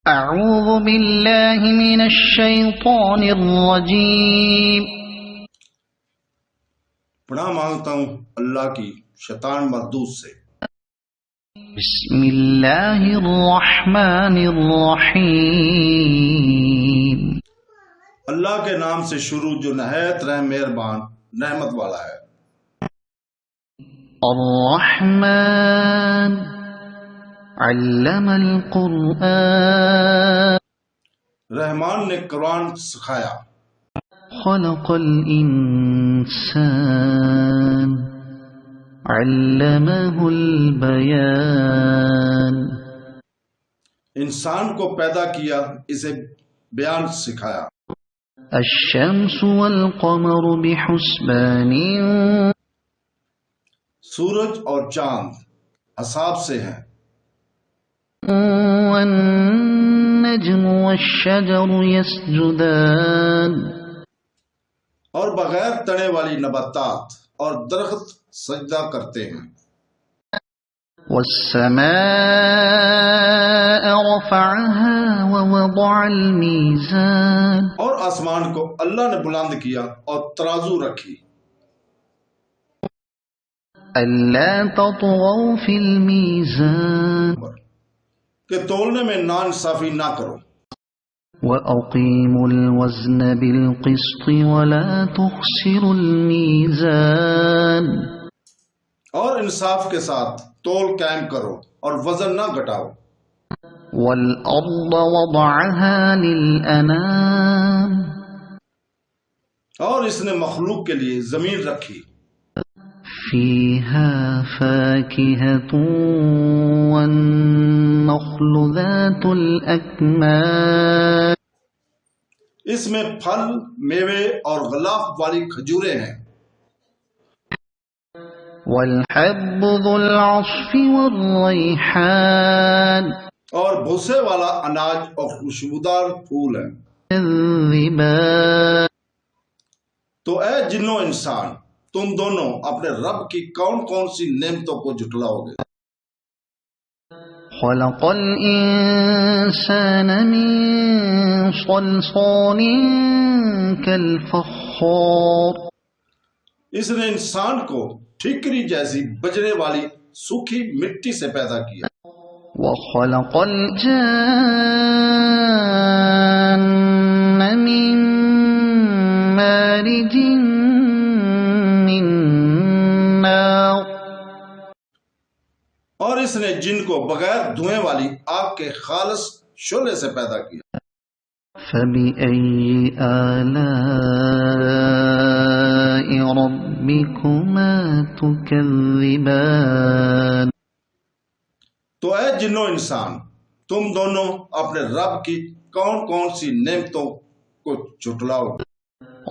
اعوذ باللہ من الشیطان الرجیم۔ پناہ مانگتا ہوں اللہ کی شیطان مردود سے۔ بسم اللہ الرحمن الرحیم۔ اللہ کے نام سے شروع جو نہایت رحم مہربان رحمت والا ہے۔ الرحمن علم القرآن، رحمان نے قرآن سکھایا۔ خلق الانسان علمہ البیان، انسان کو پیدا کیا، اسے بیان سکھایا۔ الشمس والقمر بحسبان، سورج اور چاند حساب سے ہیں۔ والنجم والشجر يسجدان، اور بغیر تنے والی نباتات اور درخت سجدہ کرتے ہیں۔ والسماء رفعها ووضع الميزان، اور آسمان کو اللہ نے بلند کیا اور ترازو رکھی۔ ألا تطغوا في الميزان کہ تولنے میں ناانصافی نہ کرو۔ وأقيموا الوزن بالقسط ولا تخسروا الميزان، اور انصاف کے ساتھ تول قائم کرو اور وزن نہ گھٹاؤ۔ والأرض وضعها للأنام، اور اس نے مخلوق کے لیے زمین رکھی۔ فيها فاكهة والنخل ذات الأكمام، اس میں پھل، میوے اور غلاف والی کھجوریں ہیں۔ والحب ذو العصف والريحان، اور بھوسے والا اناج اور خوشبودار پھول ہیں۔ الذبان، تو اے جنو انسان، تم دونوں اپنے رب کی کون کون سی نعمتوں کو جھٹلاؤ گے؟ خلق الإنسان من صلصال كالفخار، اس نے انسان کو ٹھیکری جیسی بجنے والی سوکھی مٹی سے پیدا کیا۔ وخلق الجان من مارج من نار، اور اس نے جن کو بغیر دھوئیں والی آگ کے خالص شعلے سے پیدا کیا۔ فبأي آلاء ربكما تكذبان، تو اے جنو انسان، تم دونوں اپنے رب کی کون کون سی نعمتوں کو جھٹلاؤ گے؟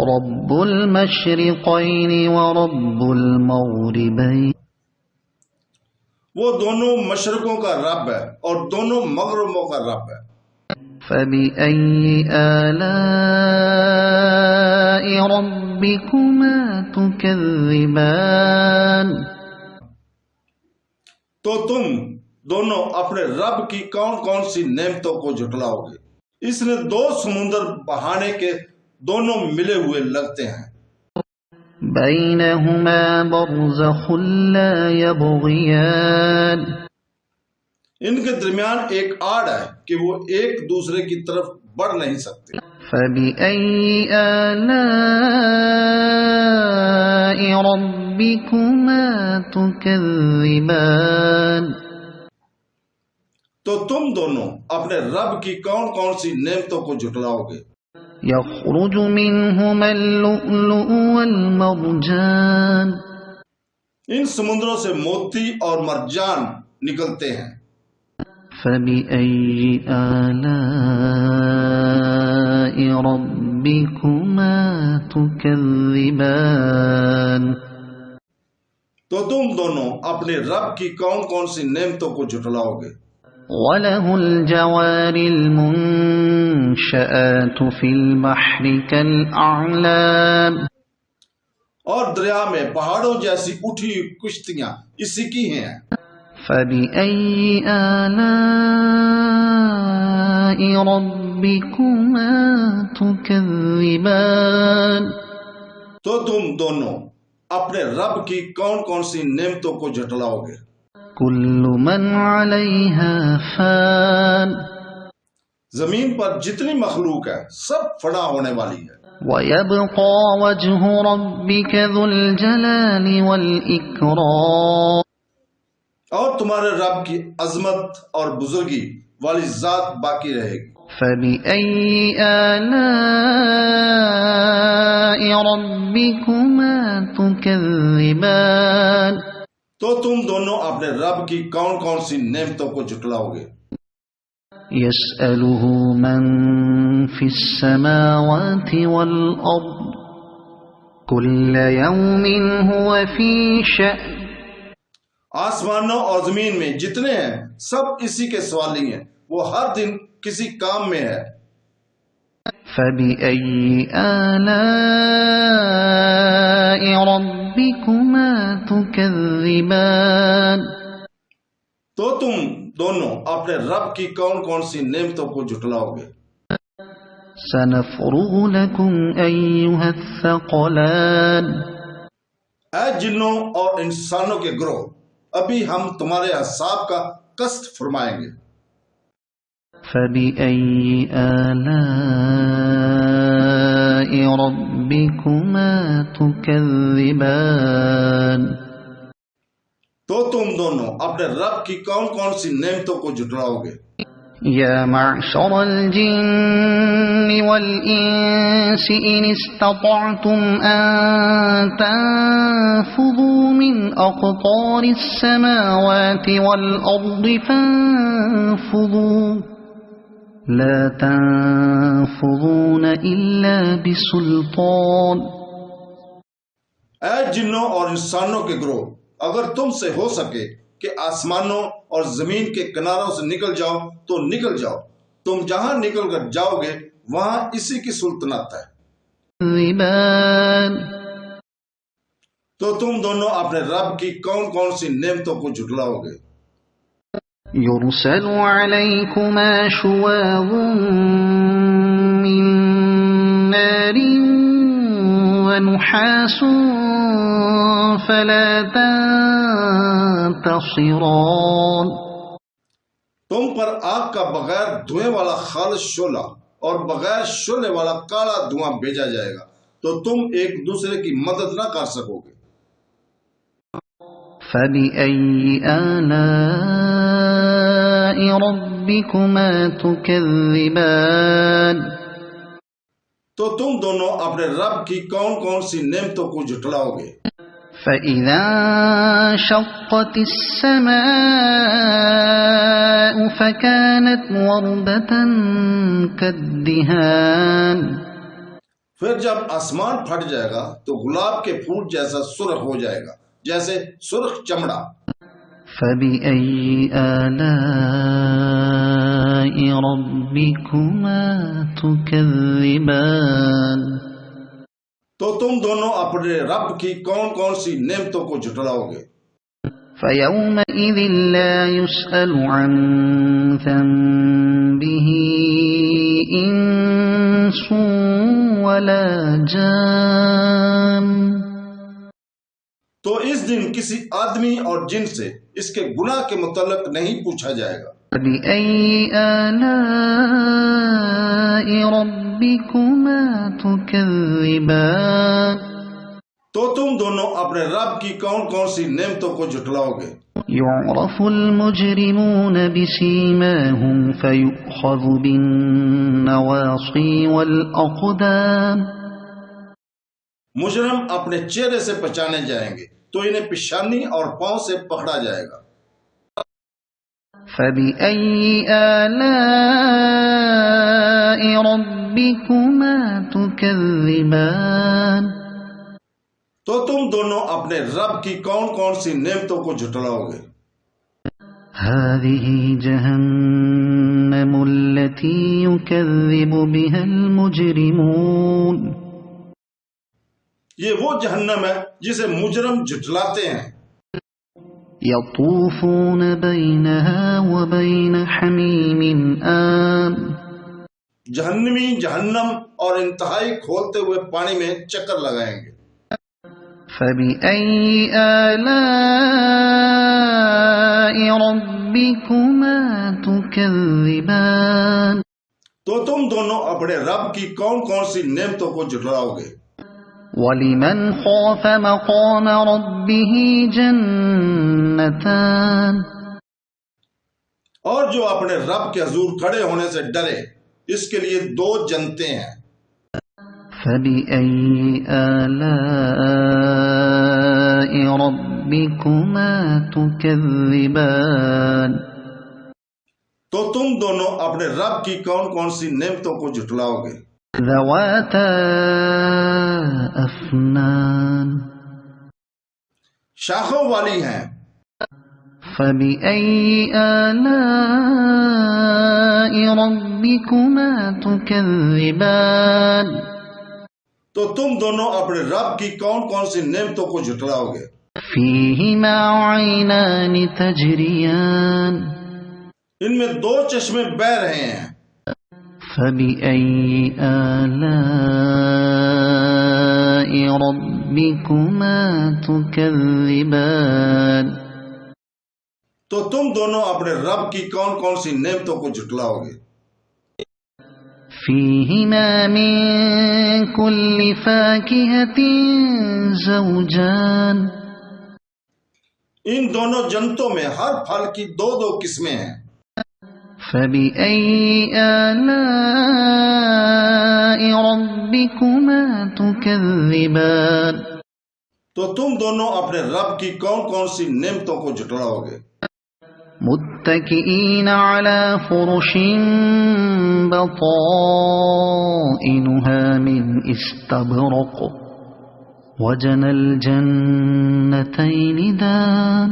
رب المشرقين ورب المغربين، وہ دونوں مشرقوں کا رب ہے اور دونوں مغربوں کا رب ہے۔ فبأي آلاء ربكما تكذبان، تو تم دونوں اپنے رب کی کون کون سی نعمتوں کو جھٹلاؤ گے؟ اس نے دو سمندر بہانے کے دونوں ملے ہوئے لگتے ہیں۔ بينهما برزخ لا يبغيان، ان کے درمیان ایک آڑ ہے کہ وہ ایک دوسرے کی طرف بڑھ نہیں سکتے۔ فبأي آلاء ربكما تكذبان، تو تم دونوں اپنے رب کی کون کون سی نعمتوں کو جھٹلاؤ گے؟ يخرج منهما اللؤلؤ والمرجان، ان سمندروں سے موتی اور مرجان نکلتے ہیں۔ فبأي آلاء ربكما تكذبان، تو تم دونوں اپنے رب کی کون کون سی نعمتوں کو جھٹلاؤ گے؟ وله الجوار المنشآت في البحر كالأعلام، اور دریا میں پہاڑوں جیسی اٹھی کشتیاں اسی کی ہیں۔ فبأي آلاء ربكما تكذبان تو تم دونوں اپنے رب کی کون کون سی نعمتوں کو جھٹلاؤ گے؟ كل من عليها فان زمین پر جتنی مخلوق ہے سب فنا ہونے والی ہے، ويبقى وجه ربك ذو الجلال والإكرام اور تمہارے رب کی عظمت اور بزرگی والی ذات باقی رہے گی۔ فبأي آلاء ربكما تكذبان تو تم دونوں اپنے رب کی کون کون سی نعمتوں کو جھٹلاؤ گے؟ يسأله من في السماوات والأرض كل يوم هو في شأن آسمانوں اور زمین میں جتنے ہیں سب اسی کے سوالی ہیں، وہ ہر دن کسی کام میں ہے۔ فبأي آلاء ربكما تكذبان تو تم دونوں اپنے رب کی کون کون سی نعمتوں کو جھٹلاؤ گے؟ سنفرغ لكم أيها الثقلان اے جنوں اور انسانوں کے گروہ، ابھی ہم تمہارے حساب کا قسط فرمائیں گے۔ فبأي آلاء ربكما تكذبان تو تم دونوں اپنے رب کی کون کون سی نعمتوں کو جھٹلاؤ گے؟ يا معشر الجن والإنس إن استطعتم أن تنفذوا من أقطار السماوات والأرض فانفذوا لا تنفذون إلا بسلطان اے جنوں اور انسانوں کے گروہ، اگر تم سے ہو سکے کہ آسمانوں اور زمین کے کناروں سے نکل جاؤ تو نکل جاؤ، تم جہاں نکل کر جاؤ گے وہاں اسی کی سلطنت ہے۔ تو تم دونوں اپنے رب کی کون کون سی نعمتوں کو جھٹلاؤ گے؟ يرسل عليكما شواظ من نار ونحاس فلا تنتصران تم پر آگ کا بغیر دھوئیں والا خالص شعلہ اور بغیر شعلے والا کالا دھواں بھیجا جائے گا، تو تم ایک دوسرے کی مدد نہ کر سکو گے۔ فبأي آلاء ربكما تكذبان تو تم دونوں اپنے رب کی کون کون سی نعمتوں کو جھٹلاؤ گے؟ فإذا انشقت السماء فكانت وردة كالدهان پھر جب آسمان پھٹ جائے گا تو گلاب کے پھول جیسا سرخ ہو جائے گا، جیسے سرخ چمڑا۔ فبأي آلاء ربكما تكذبان تو تم دونوں اپنے رب کی کون کون سی نعمتوں کو جھٹلاؤ گے؟ فيومئذ لا يسأل عن ذنبه إنس ولا جان تو اس دن کسی آدمی اور جن سے اس کے گناہ کے متعلق نہیں پوچھا جائے گا۔ فبأي آلاء ربكما تكذبان تو تم دونوں اپنے رب کی کون کون سی نعمتوں کو جھٹلاؤ گے؟ يعرف المجرمون بسيماهم فيؤخذ بالنواصي والأقدام مجرم اپنے چہرے سے پہچانے جائیں گے تو انہیں پیشانی اور پاؤں سے پکڑا جائے گا۔ فبأي آلاء ربكما تكذبان تو تم دونوں اپنے رب کی کون کون سی نعمتوں کو جھٹلاؤ گے؟ هذه جهنم التي يكذب بها المجرمون یہ وہ جہنم ہے جسے مجرم جھٹلاتے ہیں۔ يطوفون بينها وبين حميم آن جہنمی جہنم اور انتہائی کھولتے ہوئے پانی میں چکر لگائیں گے۔ فَبِأَيِّ آلَاءِ رَبِّكُمَا تُكَذِّبَانِ؟ تو تم دونوں اپنے رب کی کون کون سی نعمتوں کو جھٹلاؤ گے؟ وَلِمَنْ خَافَ مَقَامَ رَبِّهِ جَنَّتَانِ؟ اور جو اپنے رب کے حضور کھڑے ہونے سے ڈرے، اس کے لیے 2 جنتیں ہیں۔ فَبِأَيِّ آلَاءِ رَبِّكُمَا تُكَذِّبَانِ؟ تو تم دونوں اپنے رب کی کون کون سی نعمتوں کو جھٹلاؤ گے؟ ذَوَاتَا أَفْنَانٍ؟ شاخوں والی ہیں۔ فَبِأَيِّ آلَاءِ رَبِّكُمَا تُكَذِّبَانِ؟ تو تم دونوں اپنے رب کی کون کون سی نعمتوں کو جھٹلاؤ گے؟ فِيهِمَا عَيْنَانِ تَجْرِيَانِ؟ ان میں 2 چشمے بہہ رہے ہیں۔ فَبِأَيِّ آلَاءِ رَبِّكُمَا تُكَذِّبَانِ؟ تو تم دونوں اپنے رب کی کون کون سی نعمتوں کو جھٹلاؤ گے؟ فِيهِمَا مِن كُلِّ فَاكِهَةٍ زَوْجَانِ؟ ان دونوں جنتوں میں ہر پھل کی 2 قسمیں ہیں۔ فَبِأَيِّ آلَاءِ رَبِّكُمَا تُكَذِّبَانِ؟ تو تم دونوں اپنے رب کی کون کون سی نعمتوں کو جھٹلاؤ گے؟ متكئين على فرش بطائنها من استبرق وجنى الجنتين دان؟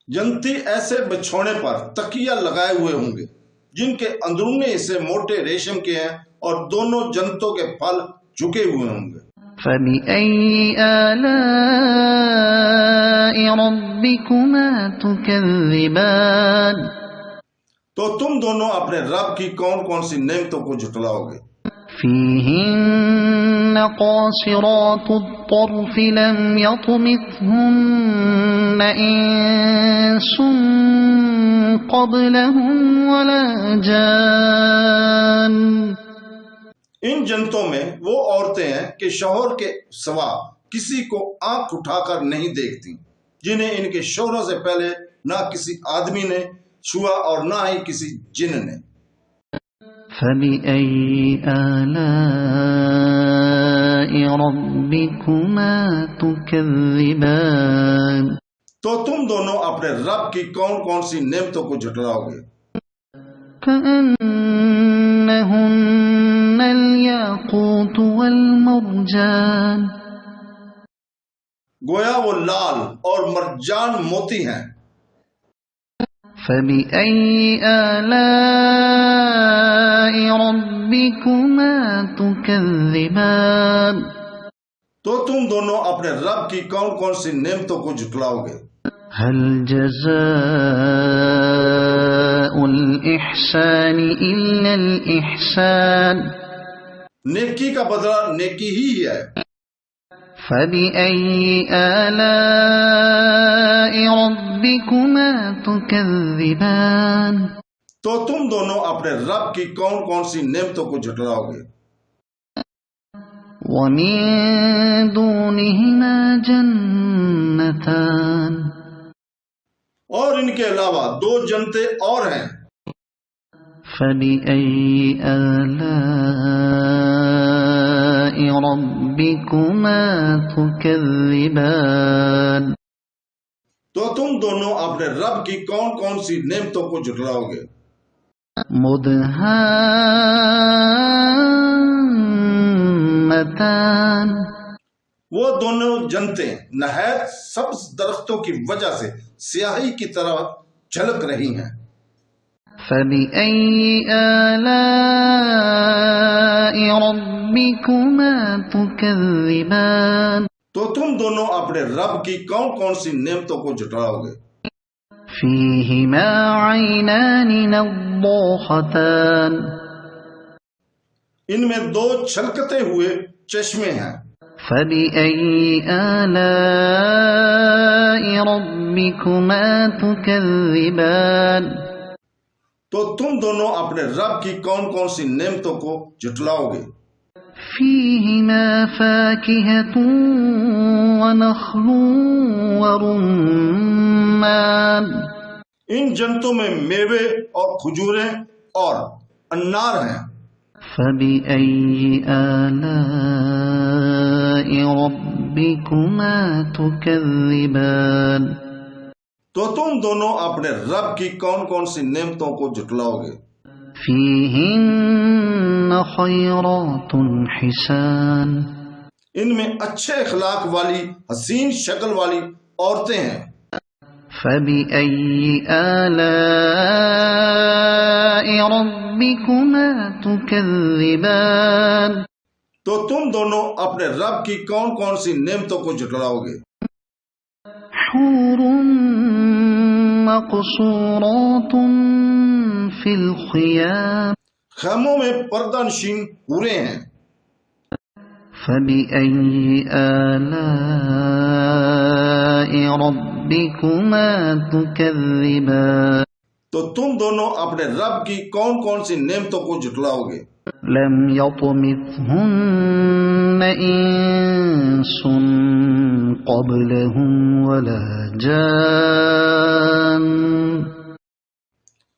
جنتی ایسے بچھونے پر تکیہ لگائے ہوئے ہوں گے جن کے اندرونی حصے موٹے ریشم کے ہیں اور دونوں جنتوں کے پھل جھکے ہوئے ہوں گے۔ فَبِأَيِّ آلَاءِ رَبِّكُمَا تُكَذِّبَانِ؟ تو تم دونوں اپنے رب کی کون کون سی نعمتوں کو جھٹلاؤ گے؟ فِيهِنَّ قَاصِرَاتُ الطَّرْفِ لَمْ يَطْمِثْهُنَّ إِنسٌ قَبْلَهُمْ وَلَا جَانٌّ۔ ان جنتوں میں وہ عورتیں ہیں کہ شوہر کے سوا کسی کو آنکھ اٹھا کر نہیں دیکھتی، جنہیں ان کے شوہروں سے پہلے نہ کسی آدمی نے چھوا اور نہ ہی کسی جن نے۔ فَبِأَيِّ آلَاءِ رَبِّكُمَا تُكَذِّبَانِ؟ تو تم دونوں اپنے رب کی کون کون سی نعمتوں کو جھٹلاؤ گے؟ كَأَنَّهُنَّ الْيَاقُوتُ وَالْمَرْجَانُ؟ گویا وہ لال اور مرجان موتی ہیں۔ فَبِأَيِّ آلَاءِ رَبِّكُمَا تُكَذِّبَانِ؟ تو تم دونوں اپنے رب کی کون کون سی نعمتوں کو جھٹلاؤ گے؟ هَلْ جَزَاءُ الْإِحْسَانِ إِلَّا الْإِحْسَانُ؟ نیکی کا بدلہ نیکی ہی ہے۔ فَبِأَيِّ آلَاءِ رَبِّكُمَا تُكَذِّبَانِ؟ تو تم دونوں اپنے رب کی کون کون سی نعمتوں کو جھٹلاؤ گے؟ وَمِن دُونِهِمَا جَنَّتَانِ؟ اور ان کے علاوہ 2 جنتیں اور ہیں۔ فَبِأَيِّ آلَاءِ رَبِّكُمَا تُكَذِّبَانِ؟ تو تم دونوں اپنے رب کی کون کون سی نعمتوں کو جھٹلاؤ گے؟ مُدْهَامَّتَانِ؟ وہ دونوں جنتیں نہایت سبز درختوں کی وجہ سے سیاہی کی طرح جھلک رہی ہیں۔ فَبِأَيِّ آلَاءِ رَبِّكُمَا تُكَذِّبَانِ؟ تو تم دونوں اپنے رب کی کون کون سی نعمتوں کو جھٹلاؤ گے؟ فِيهِمَا عَيْنَانِ نَضَّاخَتَانِ؟ ان میں 2 چھلکتے ہوئے چشمے ہیں۔ فبأي آلاء ربكما تكذبان تو تم دونوں اپنے رب کی کون کون سی نعمتوں کو جھٹلاؤ گے؟ فيهما فاكهة ونخل ورمان ان جنتوں میں میوے اور کھجوریں اور انار ہیں۔ فبأي آلاء ربكما تكذبان تو تم دونوں اپنے رب کی کون کون سی نعمتوں کو جھٹلاؤ گے؟ فيهن خيرات حسان ان میں اچھے اخلاق والی حسین شکل والی عورتیں ہیں۔ فبأي آلاء ربكما تكذبان تو تم دونوں اپنے رب کی کون کون سی نعمتوں کو جھٹلاؤ گے؟ حور مقصورات في الخيام خیموں میں پردہ نشین حوریں ہیں۔ فبأي آلاء ربكما تكذبان تو تم دونوں اپنے رب کی کون کون سی نعمتوں کو جھٹلاؤ گے؟ لم يطمثهن إنس قبلهم ولا جان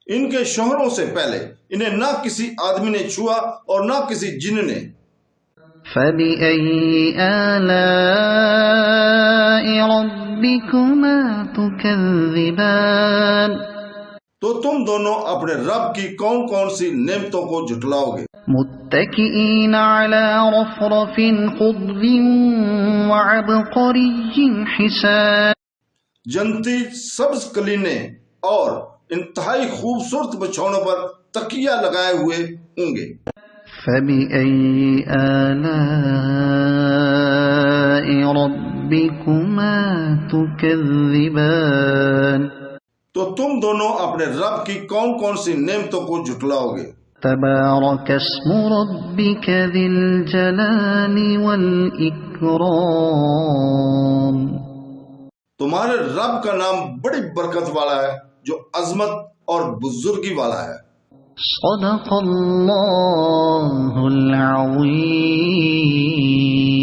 ان کے شوہروں سے پہلے انہیں نہ کسی آدمی نے چھوا اور نہ کسی جن نے۔ فبأي آلاء ربكما تكذبان تو تم دونوں اپنے رب کی کون کون سی نعمتوں کو جھٹلاؤ گے؟ متكئين على رفرف خضر وعبقري حسان جنتی سبز کلینے اور انتہائی خوبصورت بچھونوں پر تکیہ لگائے ہوئے ہوں گے۔ فبأي آلاء ربكما تكذبان تو تم دونوں اپنے رب کی کون کون سی نعمتوں کو جھٹلاؤ گے؟ تبارك اسم ربك ذي الجلال والإكرام تمہارے رب کا نام بڑی برکت والا ہے جو عظمت اور بزرگی والا ہے۔ صدق اللہ العظیم۔